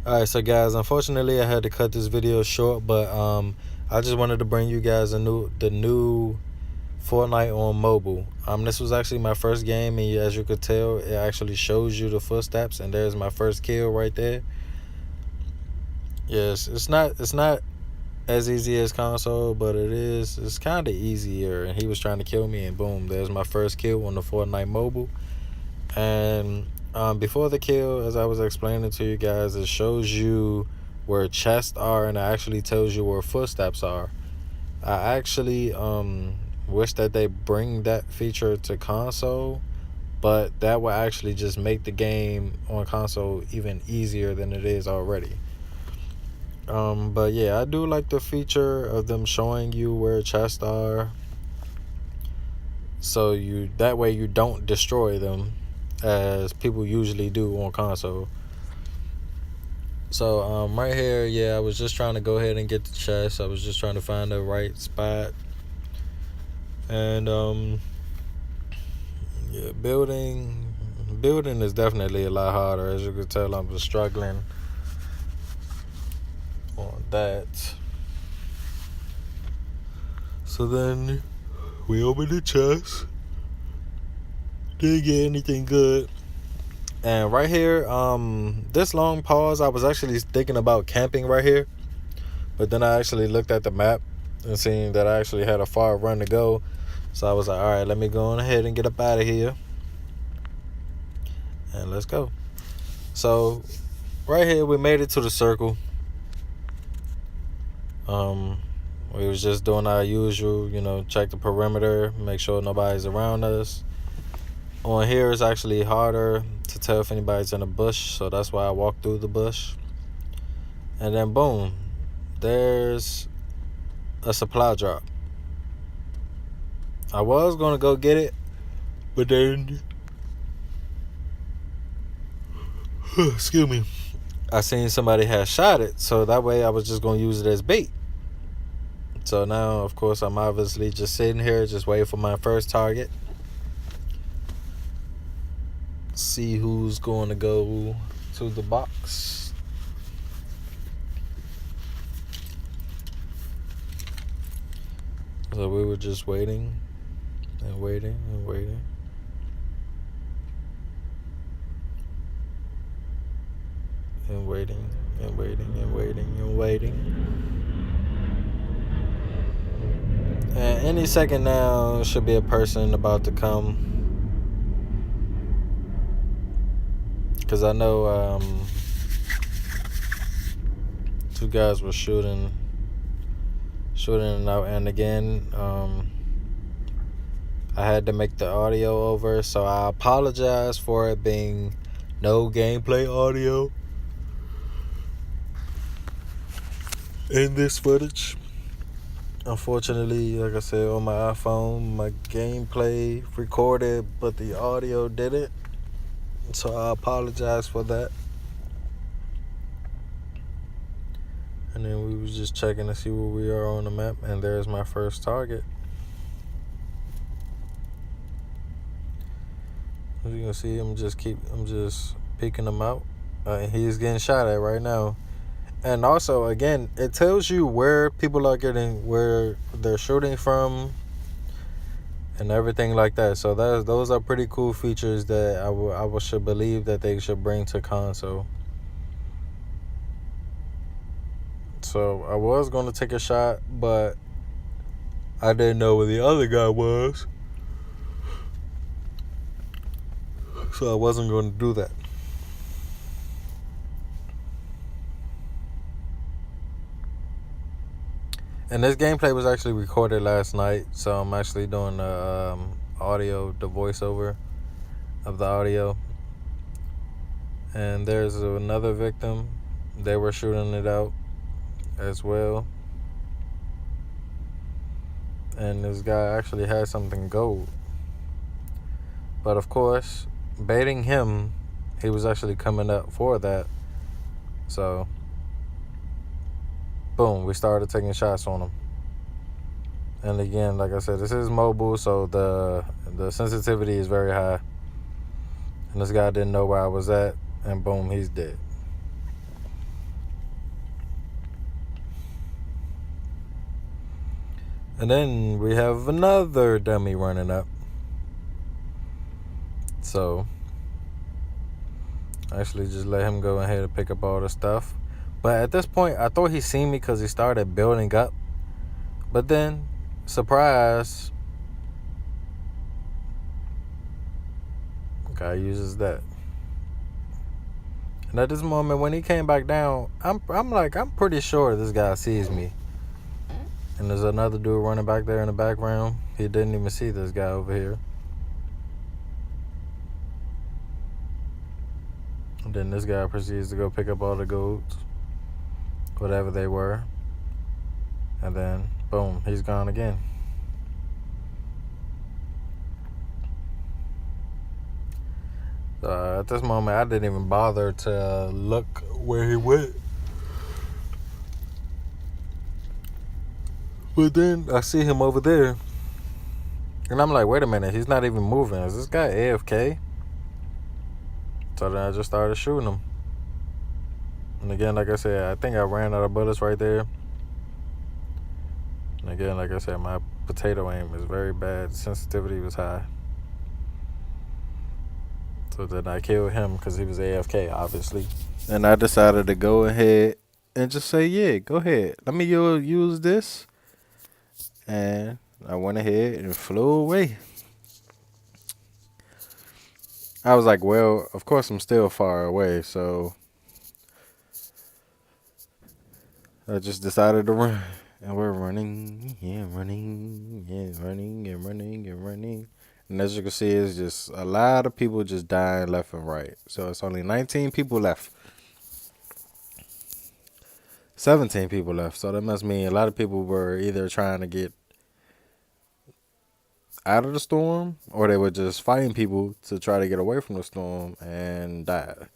Alright, so guys, unfortunately I had to cut this video short, but I just wanted to bring you guys the new Fortnite on mobile. This was actually my first game, and as you could tell, it actually shows you the footsteps, and there's my first kill right there. Yes, it's not as easy as console, but it's kind of easier. And he was trying to kill me, and boom, there's my first kill on the Fortnite mobile. And before the kill, as I was explaining to you guys, it shows you where chests are, and it actually tells you where footsteps are. I actually wish that they bring that feature to console, but that will actually just make the game on console even easier than it is already. But yeah, I do like the feature of them showing you where chests are, so that way you don't destroy them as people usually do on console. So right here, yeah, I was just trying to go ahead and get the chest. I was just trying to find the right spot. And yeah, building is definitely a lot harder. As you can tell, I'm just struggling on that. So then we open the chest. Didn't get anything good. And right here, this long pause, I was actually thinking about camping right here, but then I actually looked at the map and seen that I actually had a far run to go. So I was like, all right, let me go on ahead and get up out of here, and let's go. So right here, we made it to the circle. We was just doing our usual, check the perimeter, make sure nobody's around us. On here, it's actually harder to tell if anybody's in a bush, so that's why I walked through the bush. And then boom, there's a supply drop. I was gonna go get it, but then excuse me, I seen somebody had shot it, so that way I was just gonna use it as bait. So now, of course, I'm obviously just sitting here, just waiting for my first target. See who's going to go to the box. So we were just waiting and waiting and waiting. And waiting and waiting and waiting and waiting. And any second now should be a person about to come. Because I know two guys were shooting out. And again, I had to make the audio over, so I apologize for it being no gameplay audio in this footage. Unfortunately, like I said, on my iPhone, my gameplay recorded, but the audio didn't. So I apologize for that. And then we was just checking to see where we are on the map, and there's my first target. As you can see, I'm just peeking him out. He's getting shot at right now. And also, again, it tells you where people are where they're shooting from, and everything like that. So those are pretty cool features that I should believe that they should bring to console. So I was going to take a shot, but I didn't know where the other guy was, so I wasn't going to do that. And this gameplay was actually recorded last night, so I'm actually doing the voiceover of the audio. And there's another victim. They were shooting it out as well. And this guy actually had something gold. But of course, baiting him, he was actually coming up for that. So boom, we started taking shots on him. And again, like I said, this is mobile, so the sensitivity is very high. And this guy didn't know where I was at, and boom, he's dead. And then we have another dummy running up. So I actually just let him go ahead and pick up all the stuff. But at this point, I thought he seen me because he started building up. But then, surprise, guy uses that. And at this moment, when he came back down, I'm pretty sure this guy sees me. And there's another dude running back there in the background. He didn't even see this guy over here. And then this guy proceeds to go pick up all the golds, whatever they were. And then, boom, he's gone again. At this moment, I didn't even bother to look where he went. But then I see him over there. And I'm like, wait a minute, he's not even moving. Is this guy AFK? So then I just started shooting him. And again, like I said, I think I ran out of bullets right there. And again, like I said, my potato aim is very bad. Sensitivity was high. So then I killed him because he was AFK, obviously. And I decided to go ahead and just say, yeah, go ahead. Let me use this. And I went ahead and flew away. I was like, well, of course I'm still far away, so I just decided to run. And we're running, running, running, and running, and running. And as you can see, it's just a lot of people just dying left and right. So it's only 19 people left. 17 people left. So that must mean a lot of people were either trying to get out of the storm, or they were just fighting people to try to get away from the storm and died.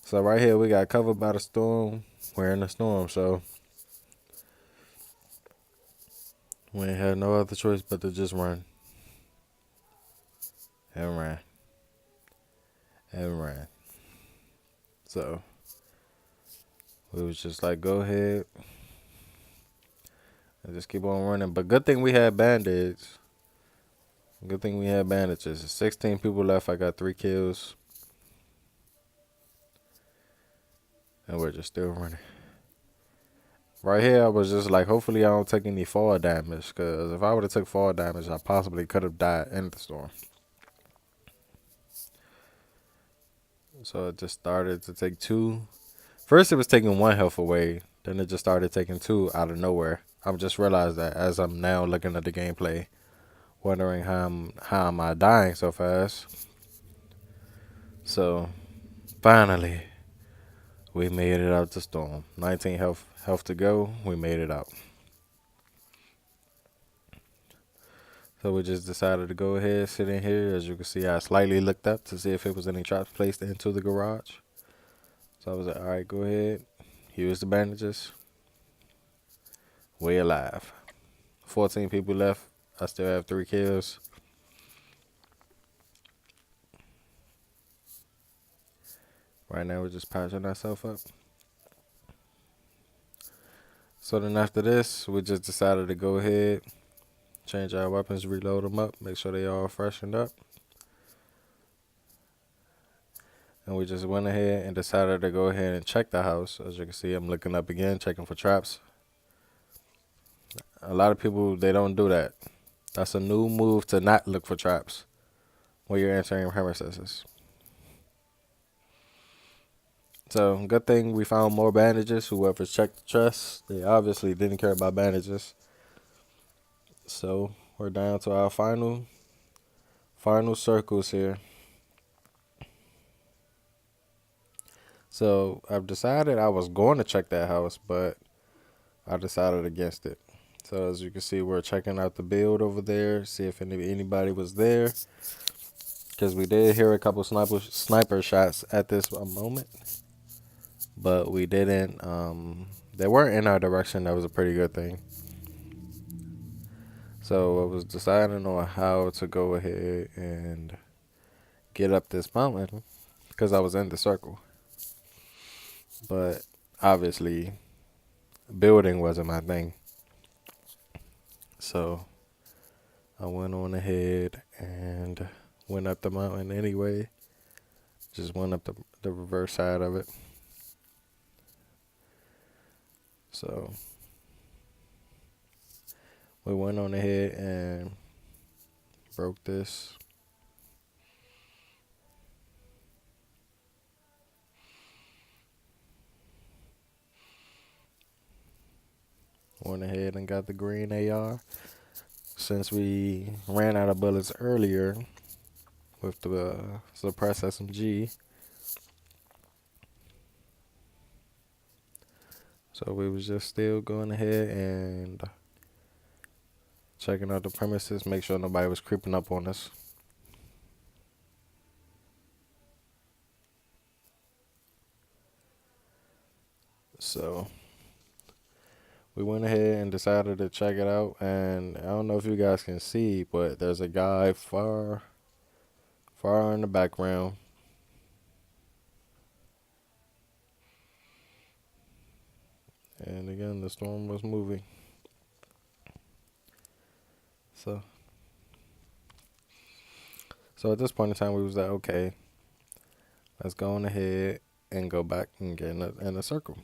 So right here we got covered by the storm. We're in the storm, so we ain't had no other choice but to just run. And ran. And ran. So we was just like, go ahead and just keep on running. But good thing we had bandages. Good thing we had bandages. 16 people left. I got 3 kills. And we're just still running. Right here, I was just like, hopefully I don't take any fall damage. Because if I would have took fall damage, I possibly could have died in the storm. So it just started to take 2. First, it was taking 1 health away. Then it just started taking 2 out of nowhere. I've just realized that as I'm now looking at the gameplay, wondering how am I dying so fast. So finally, we made it out the storm. 19 health to go. We made it out. So we just decided to go ahead, sit in here. As you can see, I slightly looked up to see if it was any traps placed into the garage. So I was like, all right, go ahead. Use the bandages. We alive. 14 people left. I still have 3 kills. Right now, we're just patching ourselves up. So then after this, we just decided to go ahead, change our weapons, reload them up, make sure they all freshened up. And we just went ahead and decided to go ahead and check the house. As you can see, I'm looking up again, checking for traps. A lot of people, they don't do that. That's a new move, to not look for traps when you're entering premises. So, good thing we found more bandages. Whoever checked the chest, they obviously didn't care about bandages. So, we're down to our final circles here. So, I've decided I was going to check that house, but I decided against it. So, as you can see, we're checking out the build over there, see if anybody was there. Because we did hear a couple sniper shots at this moment. But we didn't, they weren't in our direction. That was a pretty good thing. So I was deciding on how to go ahead and get up this mountain because I was in the circle. But obviously, building wasn't my thing. So I went on ahead and went up the mountain anyway. Just went up the reverse side of it. So we went on ahead and broke this. Went ahead and got the green AR. Since we ran out of bullets earlier with the suppressed SMG, so we was just still going ahead and checking out the premises, make sure nobody was creeping up on us. So we went ahead and decided to check it out, and I don't know if you guys can see, but there's a guy far in the background. And again, the storm was moving. So at this point in time, we was like, okay, let's go on ahead and go back and get in a circle.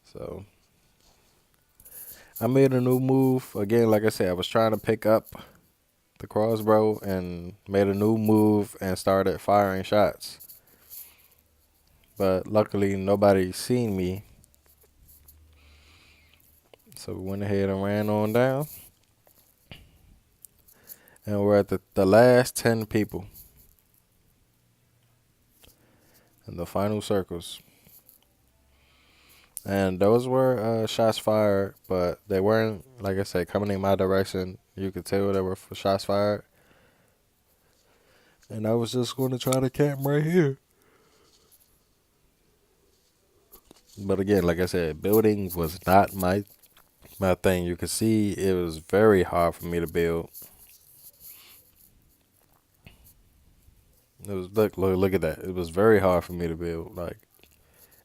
So I made a new move. Again, like I said, I was trying to pick up the crossbow and made a new move and started firing shots. But luckily, nobody seen me. So we went ahead and ran on down. And we're at the last 10 people in the final circles. And those were shots fired, but they weren't, like I said, coming in my direction. You could tell they were shots fired. And I was just going to try to camp right here. But again, like I said, building was not my thing. You could see it was very hard for me to build. It was look at that. It was very hard for me to build.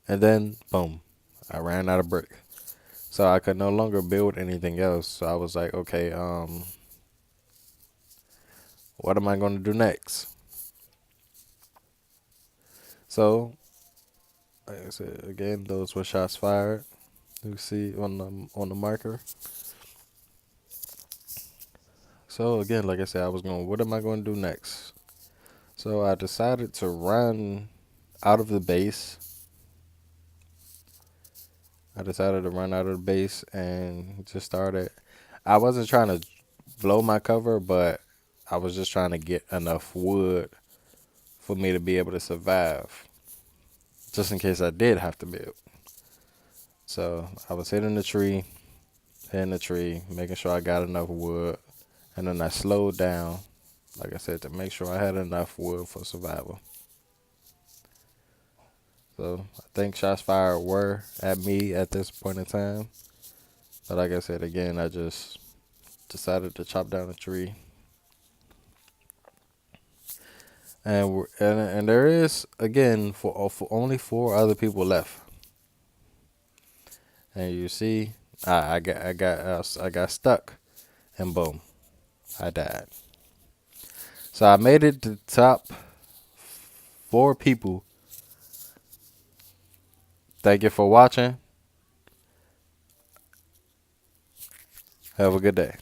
And then boom, I ran out of brick. So I could no longer build anything else. So I was like, okay, what am I going to do next? So, like I said, again, those were shots fired. You see on the marker. So again, like I said, what am I going to do next? So I decided to run out of the base. And just started. I wasn't trying to blow my cover, but I was just trying to get enough wood for me to be able to survive, just in case I did have to build. So I was hitting the tree, making sure I got enough wood, and then I slowed down, like I said, to make sure I had enough wood for survival. So I think shots fired were at me at this point in time. But like I said, again, I just decided to chop down a tree. And there is, again, for only 4 other people left. And you see, I got stuck, and boom, I died. So I made it to the top 4 people. Thank you for watching. Have a good day.